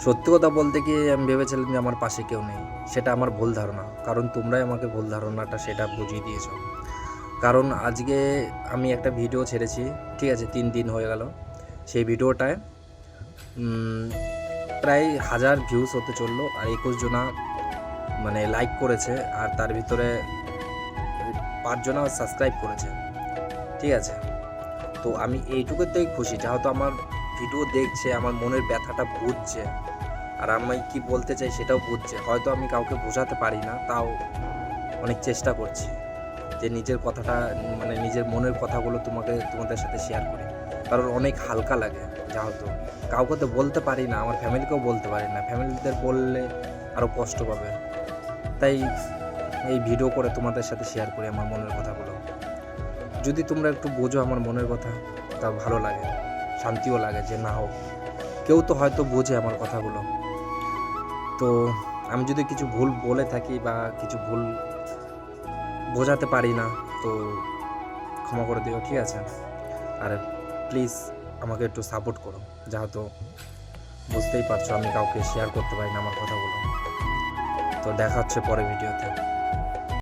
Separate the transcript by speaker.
Speaker 1: সত্যি কথা বলতে কি আমি ভেবেছিলাম যে আমার পাশে কেউ নেই। সেটা আমার ভুল ধারণা। কারণ তোমরাই আমাকে ভুল ধারণাটা সেটা বুঝিয়ে দিয়েছো। কারণ আজকে আমি একটা ভিডিও ছেড়েছি, ঠিক আছে? ৩ দিন হয়ে গেল। সেই ভিডিওটায় উম প্রায় ১,০০০ ভিউজ হতে চললো আর ২১ জনা মানে লাইক করেছে আর তার ভিতরে ৫ জনা সাবস্ক্রাইব করেছে, ঠিক আছে? তো আমি এইটুকুতেই খুশি যেহেতু আমার ভিডিও দেখছে, আমার মনের ব্যথাটা বুঝছে আর আমি কি বলতে চাই সেটাও বুঝছে। হয়তো আমি কাউকে বোঝাতে পারি না, তাও অনেক চেষ্টা করছি যে নিজের কথাটা মানে নিজের মনের কথাগুলো তোমাদের সাথে শেয়ার করি। কারণ অনেক হালকা লাগে যেহেতু কাউকে তো বলতে পারি না, আমার ফ্যামিলিকেও বলতে পারি না। ফ্যামিলিদের বললে আরও কষ্ট পাবে। তাই এই ভিডিও করে তোমাদের সাথে শেয়ার করি আমার মনের কথাগুলো। যদি তোমরা একটু বোঝো আমার মনের কথা, তা ভালো লাগে, শান্তিও লাগে যে না হোক কেউ তো হয়তো বোঝে আমার কথাগুলো। তো আমি যদি কিছু ভুল বলে থাকি বা কিছু ভুল বোঝাতে পারি না, তো ক্ষমা করে দিও, ঠিক আছে? আর প্লিজ আমাকে একটু সাপোর্ট করো, যেহেতু বুঝতেই পারছো আমি কাউকে শেয়ার করতে পারি না আমার কথাগুলো। তো দেখা হচ্ছে পরের ভিডিওতে।